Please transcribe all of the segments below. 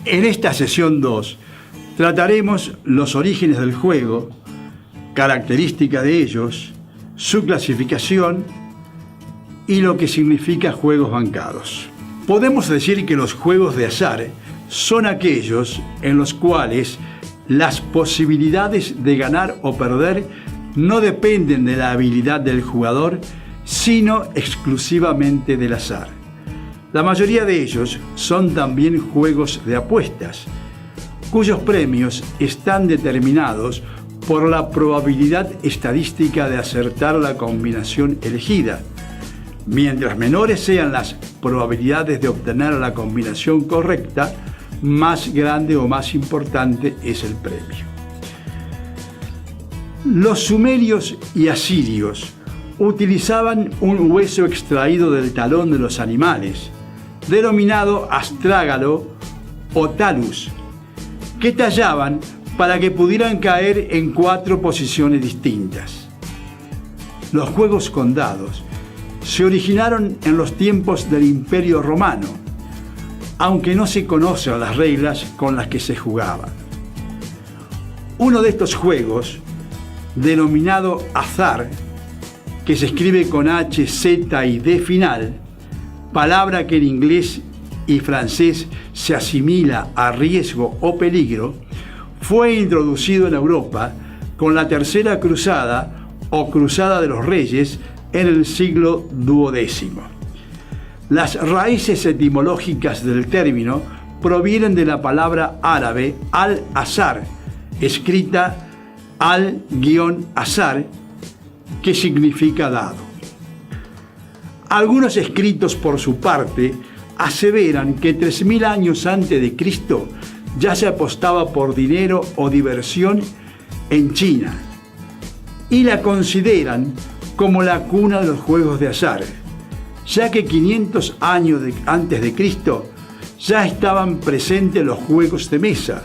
En esta sesión 2 trataremos los orígenes del juego, características de ellos, su clasificación y lo que significa juegos bancados. Podemos decir que los juegos de azar son aquellos en los cuales las posibilidades de ganar o perder no dependen de la habilidad del jugador, sino exclusivamente del azar. La mayoría de ellos son también juegos de apuestas, cuyos premios están determinados por la probabilidad estadística de acertar la combinación elegida. Mientras menores sean las probabilidades de obtener la combinación correcta, más grande o más importante es el premio. Los sumerios y asirios utilizaban un hueso extraído del talón de los animales, denominado astrágalo o talus, que tallaban para que pudieran caer en 4 posiciones distintas. Los juegos con dados se originaron en los tiempos del Imperio Romano, aunque no se conocen las reglas con las que se jugaban. Uno de estos juegos, denominado azar, que se escribe con H, Z y D final, palabra que en inglés y francés se asimila a riesgo o peligro, fue introducido en Europa con la Tercera Cruzada o Cruzada de los Reyes en el siglo XII. Las raíces etimológicas del término provienen de la palabra árabe al-azar, escrita al-azar, que significa dado. Algunos escritos, por su parte, aseveran que 3000 años antes de Cristo ya se apostaba por dinero o diversión en China y la consideran como la cuna de los juegos de azar, ya que 500 años antes de Cristo ya estaban presentes los juegos de mesa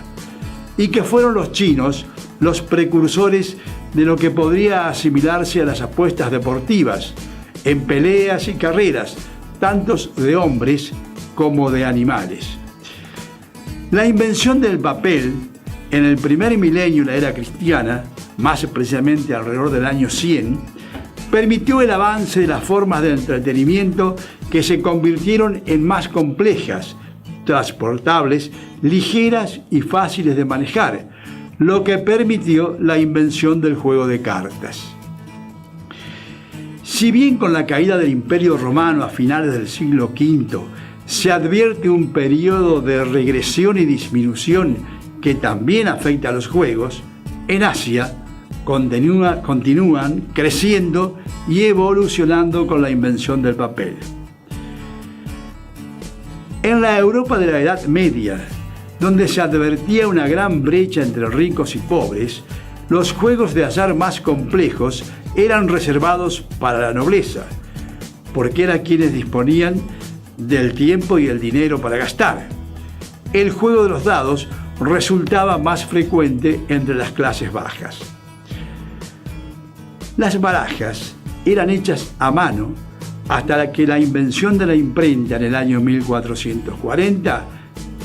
y que fueron los chinos los precursores de lo que podría asimilarse a las apuestas deportivas, en peleas y carreras, tanto de hombres como de animales. La invención del papel en el primer milenio de la era cristiana, más precisamente alrededor del año 100, permitió el avance de las formas de entretenimiento que se convirtieron en más complejas, transportables, ligeras y fáciles de manejar, lo que permitió la invención del juego de cartas. Si bien con la caída del Imperio Romano a finales del siglo V se advierte un periodo de regresión y disminución que también afecta a los juegos, en Asia continúan creciendo y evolucionando con la invención del papel. En la Europa de la Edad Media, donde se advertía una gran brecha entre ricos y pobres, los juegos de azar más complejos eran reservados para la nobleza, porque eran quienes disponían del tiempo y el dinero para gastar. El juego de los dados resultaba más frecuente entre las clases bajas. Las barajas eran hechas a mano hasta que la invención de la imprenta en el año 1440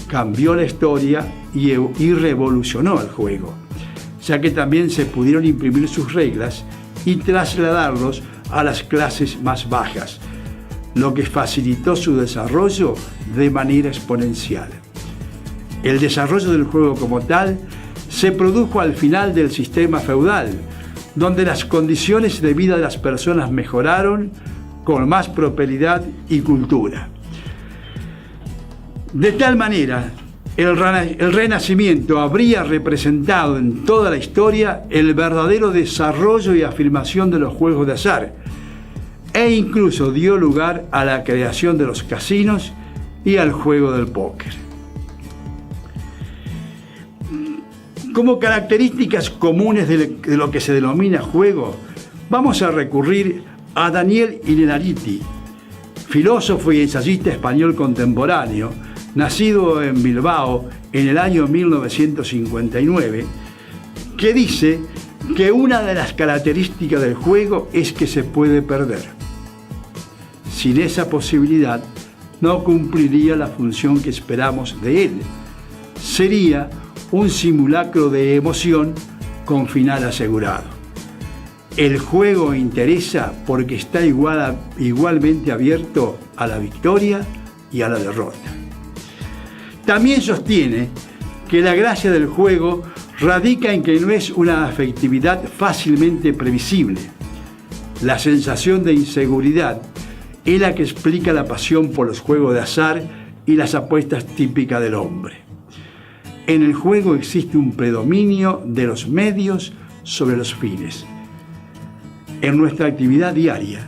cambió la historia y revolucionó el juego, ya que también se pudieron imprimir sus reglas y trasladarlos a las clases más bajas, lo que facilitó su desarrollo de manera exponencial. El desarrollo del juego como tal se produjo al final del sistema feudal, donde las condiciones de vida de las personas mejoraron con más prosperidad y cultura. De tal manera, el Renacimiento habría representado en toda la historia el verdadero desarrollo y afirmación de los juegos de azar, e incluso dio lugar a la creación de los casinos y al juego del póker. Como características comunes de lo que se denomina juego, vamos a recurrir a Daniel Innerarity, filósofo y ensayista español contemporáneo, nacido en Bilbao en el año 1959, que dice que una de las características del juego es que se puede perder. Sin esa posibilidad, no cumpliría la función que esperamos de él, sería un simulacro de emoción con final asegurado. El juego interesa porque está igualmente abierto a la victoria y a la derrota. También sostiene que la gracia del juego radica en que no es una afectividad fácilmente previsible. La sensación de inseguridad es la que explica la pasión por los juegos de azar y las apuestas típicas del hombre. En el juego existe un predominio de los medios sobre los fines. En nuestra actividad diaria,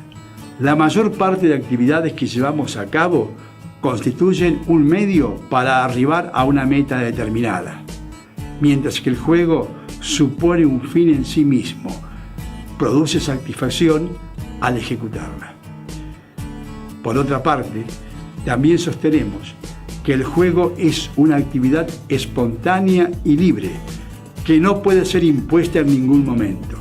la mayor parte de actividades que llevamos a cabo constituyen un medio para arribar a una meta determinada, mientras que el juego supone un fin en sí mismo, produce satisfacción al ejecutarla. Por otra parte, también sostenemos que el juego es una actividad espontánea y libre, que no puede ser impuesta en ningún momento.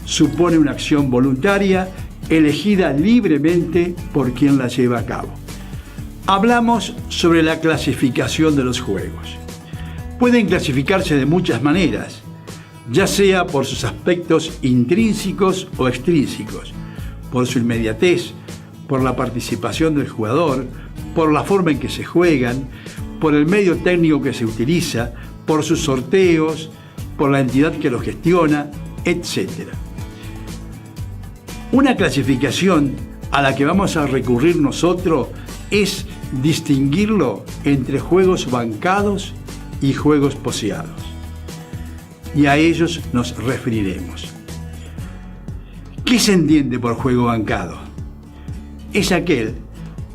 Supone una acción voluntaria, elegida libremente por quien la lleva a cabo. Hablamos sobre la clasificación de los juegos. Pueden clasificarse de muchas maneras, ya sea por sus aspectos intrínsecos o extrínsecos, por su inmediatez, por la participación del jugador, por la forma en que se juegan, por el medio técnico que se utiliza, por sus sorteos, por la entidad que los gestiona, etc. Una clasificación a la que vamos a recurrir nosotros es distinguirlo entre juegos bancados y juegos poseados. Y a ellos nos referiremos. ¿Qué se entiende por juego bancado? Es aquel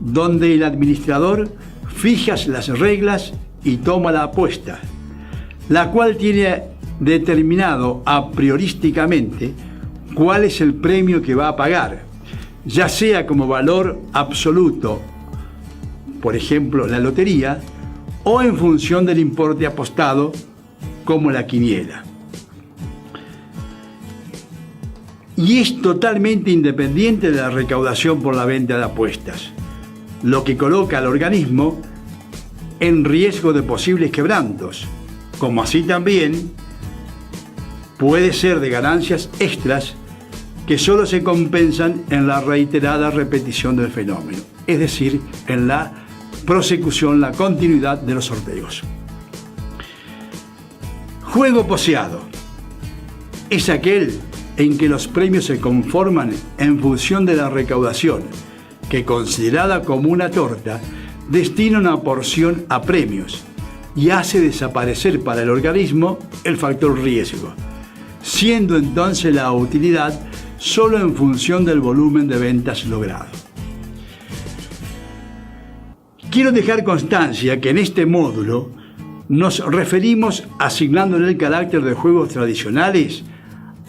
donde el administrador fija las reglas y toma la apuesta, la cual tiene determinado a priorísticamente cuál es el premio que va a pagar, ya sea como valor absoluto, por ejemplo la lotería, o en función del importe apostado, como la quiniela. Y es totalmente independiente de la recaudación por la venta de apuestas, lo que coloca al organismo en riesgo de posibles quebrantos, como así también puede ser de ganancias extras que solo se compensan en la reiterada repetición del fenómeno, es decir, en la prosecución, la continuidad de los sorteos. Juego poseado es aquel en que los premios se conforman en función de la recaudación, que considerada como una torta, destina una porción a premios y hace desaparecer para el organismo el factor riesgo, siendo entonces la utilidad solo en función del volumen de ventas logrado. Quiero dejar constancia que en este módulo nos referimos, asignándole el carácter de juegos tradicionales,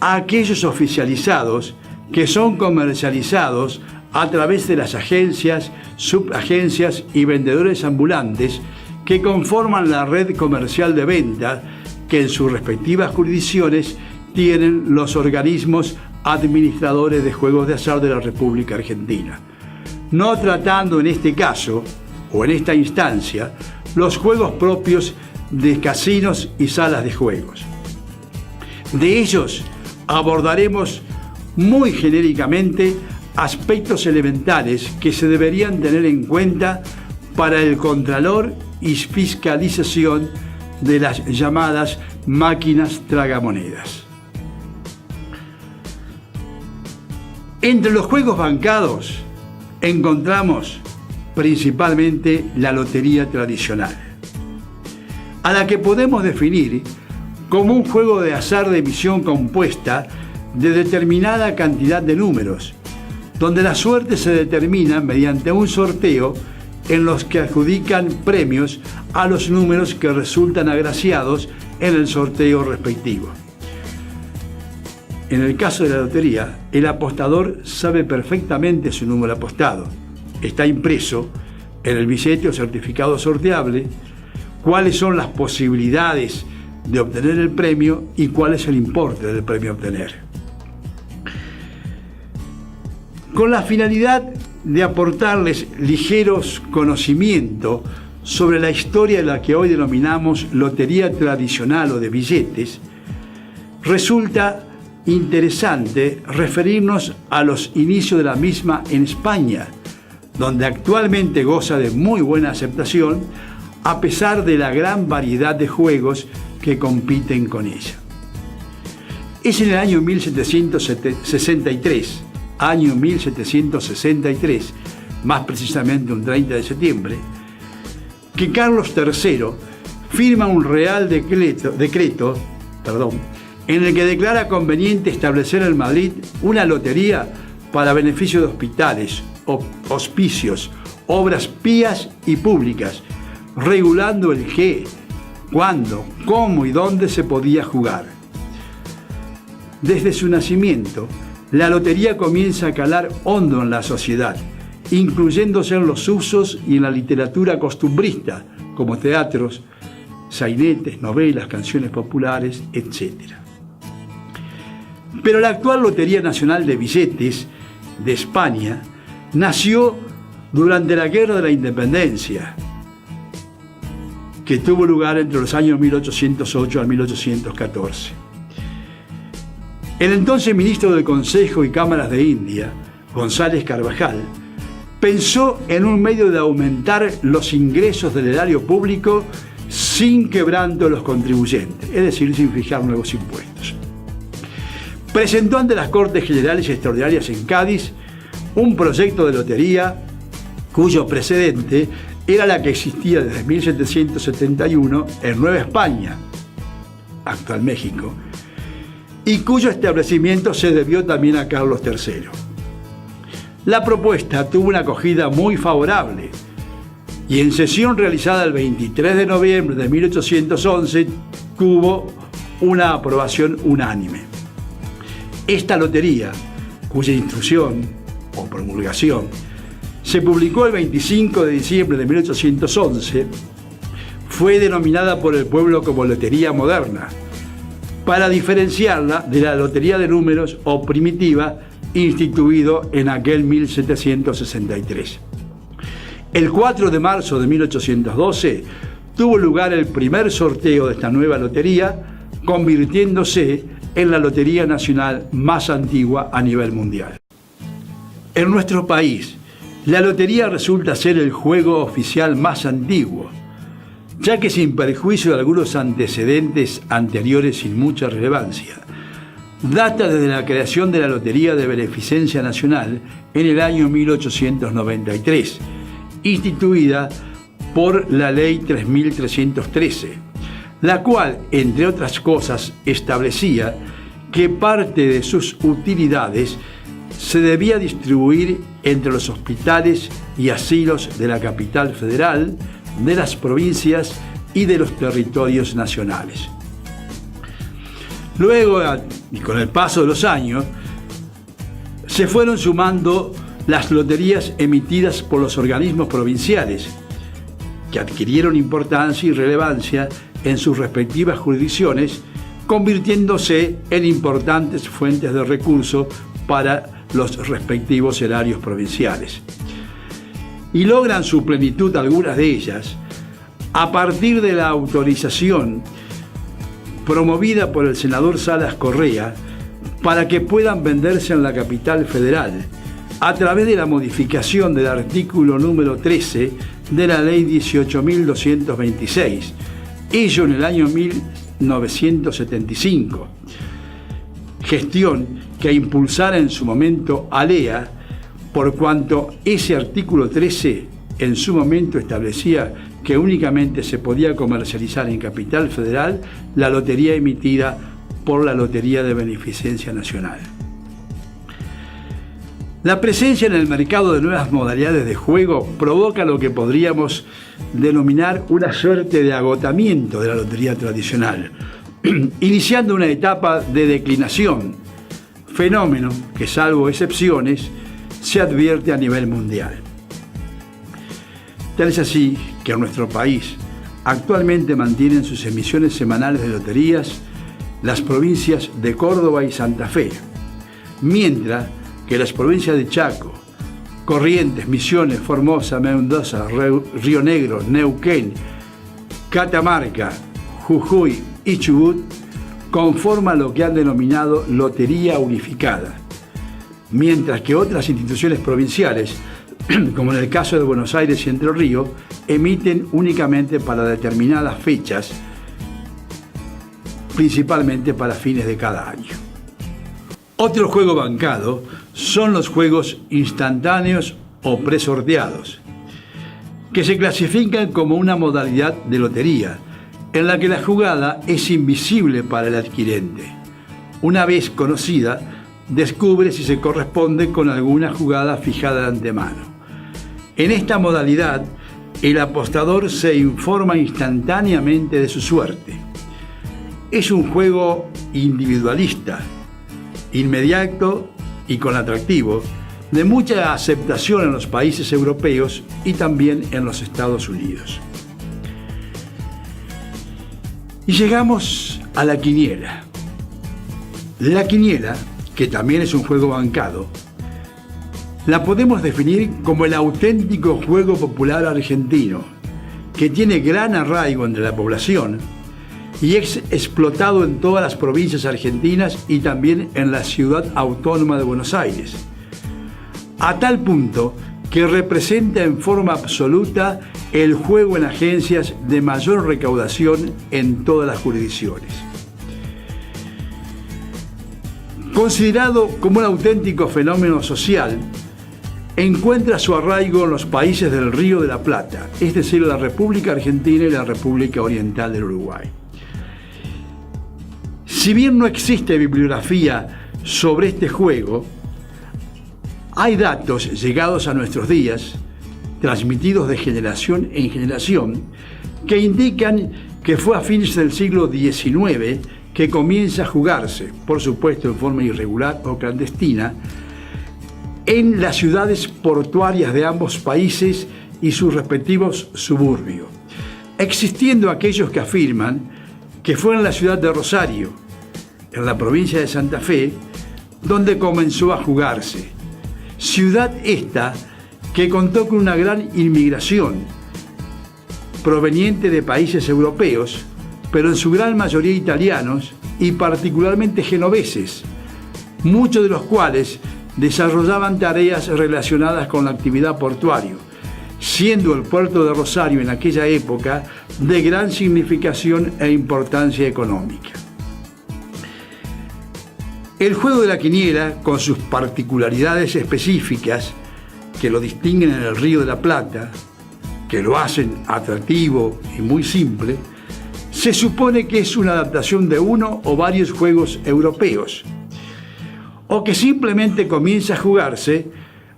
a aquellos oficializados que son comercializados a través de las agencias, subagencias y vendedores ambulantes que conforman la red comercial de venta que en sus respectivas jurisdicciones tienen los organismos administradores de juegos de azar de la República Argentina, no tratando en este caso o en esta instancia los juegos propios de casinos y salas de juegos. De ellos abordaremos muy genéricamente aspectos elementales que se deberían tener en cuenta para el contralor y fiscalización de las llamadas máquinas tragamonedas. Entre los juegos bancados encontramos principalmente la lotería tradicional, a la que podemos definir como un juego de azar de emisión compuesta de determinada cantidad de números, donde la suerte se determina mediante un sorteo en los que adjudican premios a los números que resultan agraciados en el sorteo respectivo. En el caso de la lotería, el apostador sabe perfectamente su número apostado. Está impreso en el billete o certificado sorteable cuáles son las posibilidades de obtener el premio y cuál es el importe del premio a obtener. Con la finalidad de aportarles ligeros conocimientos sobre la historia de la que hoy denominamos lotería tradicional o de billetes, resulta interesante referirnos a los inicios de la misma en España, donde actualmente goza de muy buena aceptación a pesar de la gran variedad de juegos que compiten con ella. Es en el año 1763, más precisamente un 30 de septiembre, que Carlos III firma un real decreto, en el que declara conveniente establecer en Madrid una lotería para beneficio de hospitales, hospicios, obras pías y públicas, regulando el qué, cuándo, cómo y dónde se podía jugar. Desde su nacimiento, la lotería comienza a calar hondo en la sociedad, incluyéndose en los usos y en la literatura costumbrista, como teatros, sainetes, novelas, canciones populares, etc. Pero la actual Lotería Nacional de Billetes de España nació durante la Guerra de la Independencia, que tuvo lugar entre los años 1808 al 1814. El entonces ministro del Consejo y Cámaras de India, González Carvajal, pensó en un medio de aumentar los ingresos del erario público sin quebranto de los contribuyentes, es decir, sin fijar nuevos impuestos. Presentó ante las Cortes Generales y Extraordinarias en Cádiz un proyecto de lotería cuyo precedente era la que existía desde 1771 en Nueva España, actual México, y cuyo establecimiento se debió también a Carlos III. La propuesta tuvo una acogida muy favorable y en sesión realizada el 23 de noviembre de 1811 tuvo una aprobación unánime. Esta lotería, cuya instrucción o promulgación se publicó el 25 de diciembre de 1811, fue denominada por el pueblo como Lotería Moderna, para diferenciarla de la Lotería de Números o primitiva instituido en aquel 1763. El 4 de marzo de 1812 tuvo lugar el primer sorteo de esta nueva lotería, convirtiéndose en la lotería nacional más antigua a nivel mundial. En nuestro país, la lotería resulta ser el juego oficial más antiguo, ya que sin perjuicio de algunos antecedentes anteriores sin mucha relevancia, data desde la creación de la Lotería de Beneficencia Nacional en el año 1893, instituida por la Ley 3313, la cual, entre otras cosas, establecía que parte de sus utilidades se debía distribuir entre los hospitales y asilos de la capital federal, de las provincias y de los territorios nacionales. Luego, y con el paso de los años, se fueron sumando las loterías emitidas por los organismos provinciales, que adquirieron importancia y relevancia en sus respectivas jurisdicciones, convirtiéndose en importantes fuentes de recursos para los respectivos erarios provinciales. Y logran su plenitud algunas de ellas a partir de la autorización promovida por el senador Salas Correa para que puedan venderse en la capital federal a través de la modificación del artículo número 13 de la Ley 18.226, ello en el año 1975, gestión que impulsara en su momento ALEA, por cuanto ese artículo 13 en su momento establecía que únicamente se podía comercializar en Capital Federal la lotería emitida por la Lotería de Beneficencia Nacional. La presencia en el mercado de nuevas modalidades de juego provoca lo que podríamos denominar una suerte de agotamiento de la lotería tradicional, iniciando una etapa de declinación, fenómeno que, salvo excepciones, se advierte a nivel mundial. Tal es así que en nuestro país actualmente mantienen sus emisiones semanales de loterías las provincias de Córdoba y Santa Fe, mientras que las provincias de Chaco, Corrientes, Misiones, Formosa, Mendoza, Río Negro, Neuquén, Catamarca, Jujuy y Chubut conforman lo que han denominado Lotería Unificada, mientras que otras instituciones provinciales, como en el caso de Buenos Aires y Entre Ríos, emiten únicamente para determinadas fechas, principalmente para fines de cada año. Otro juego bancado son los juegos instantáneos o presorteados, que se clasifican como una modalidad de lotería, en la que la jugada es invisible para el adquirente. Una vez conocida, descubre si se corresponde con alguna jugada fijada de antemano. En esta modalidad, el apostador se informa instantáneamente de su suerte. Es un juego individualista, inmediato y con atractivo, de mucha aceptación en los países europeos y también en los Estados Unidos. Y llegamos a la quiniela. La quiniela, que también es un juego bancado, la podemos definir como el auténtico juego popular argentino, que tiene gran arraigo entre la población y es explotado en todas las provincias argentinas y también en la ciudad autónoma de Buenos Aires, a tal punto que representa en forma absoluta el juego en agencias de mayor recaudación en todas las jurisdicciones. Considerado como un auténtico fenómeno social, encuentra su arraigo en los países del Río de la Plata, es decir, la República Argentina y la República Oriental del Uruguay. Si bien no existe bibliografía sobre este juego, hay datos llegados a nuestros días, transmitidos de generación en generación, que indican que fue a fines del siglo XIX que comienza a jugarse, por supuesto en forma irregular o clandestina, en las ciudades portuarias de ambos países y sus respectivos suburbios, existiendo aquellos que afirman que fue en la ciudad de Rosario, en la provincia de Santa Fe, donde comenzó a jugarse. Ciudad esta que contó con una gran inmigración proveniente de países europeos, pero en su gran mayoría italianos y particularmente genoveses, muchos de los cuales desarrollaban tareas relacionadas con la actividad portuaria, siendo el puerto de Rosario en aquella época de gran significación e importancia económica. El juego de la quiniela, con sus particularidades específicas que lo distinguen en el Río de la Plata, que lo hacen atractivo y muy simple, se supone que es una adaptación de uno o varios juegos europeos, o que simplemente comienza a jugarse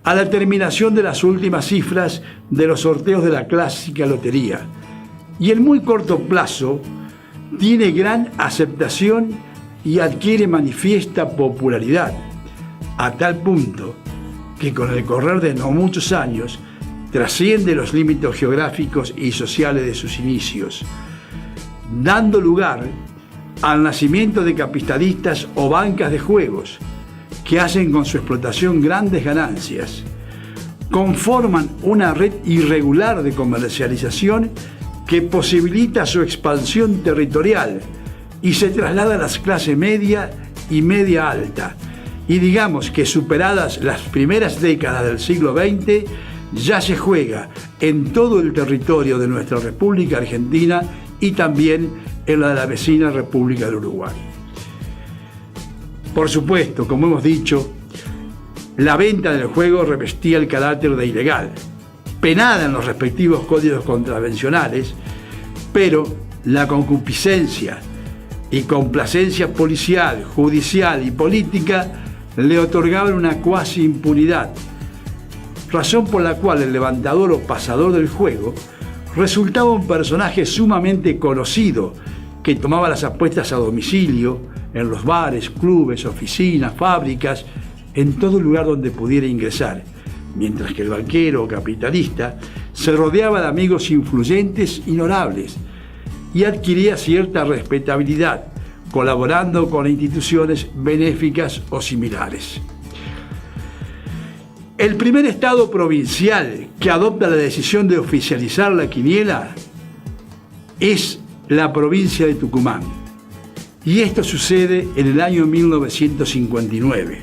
a la terminación de las últimas cifras de los sorteos de la clásica lotería, y en muy corto plazo tiene gran aceptación y adquiere manifiesta popularidad, a tal punto que con el correr de no muchos años trasciende los límites geográficos y sociales de sus inicios, dando lugar al nacimiento de capitalistas o bancas de juegos que hacen con su explotación grandes ganancias, conforman una red irregular de comercialización que posibilita su expansión territorial y se traslada a las clases media y media alta. Y digamos que superadas las primeras décadas del siglo XX, ya se juega en todo el territorio de nuestra República Argentina y también en la de la vecina República del Uruguay. Por supuesto, como hemos dicho, la venta del juego revestía el carácter de ilegal, penada en los respectivos códigos contravencionales, pero la concupiscencia y complacencia policial, judicial y política le otorgaban una cuasi impunidad, razón por la cual el levantador o pasador del juego resultaba un personaje sumamente conocido que tomaba las apuestas a domicilio, en los bares, clubes, oficinas, fábricas, en todo lugar donde pudiera ingresar, mientras que el banquero o capitalista se rodeaba de amigos influyentes y honorables y adquiría cierta respetabilidad, colaborando con instituciones benéficas o similares. El primer estado provincial que adopta la decisión de oficializar la quiniela es la provincia de Tucumán. Y esto sucede en el año 1959,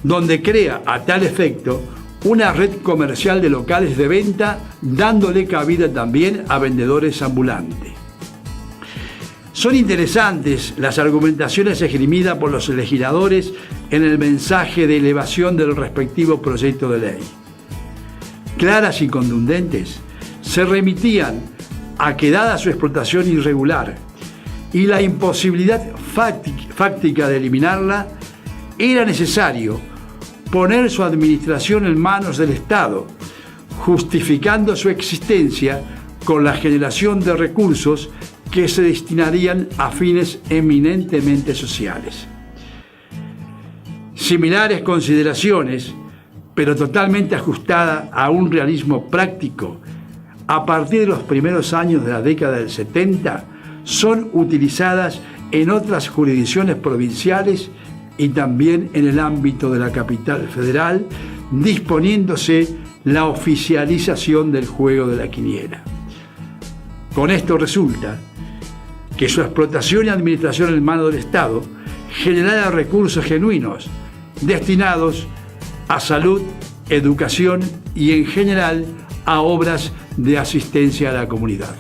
donde crea a tal efecto una red comercial de locales de venta, dándole cabida también a vendedores ambulantes. Son interesantes las argumentaciones esgrimidas por los legisladores en el mensaje de elevación del respectivo proyecto de ley. Claras y contundentes, se remitían a que, dada su explotación irregular y la imposibilidad fáctica de eliminarla, era necesario poner su administración en manos del Estado, justificando su existencia con la generación de recursos que se destinarían a fines eminentemente sociales. Similares consideraciones, pero totalmente ajustadas a un realismo práctico, a partir de los primeros años de la década del 70, son utilizadas en otras jurisdicciones provinciales y también en el ámbito de la capital federal, disponiéndose la oficialización del juego de la quiniela. Con esto resulta que su explotación y administración en manos del Estado generara recursos genuinos destinados a salud, educación y en general a obras de asistencia a la comunidad.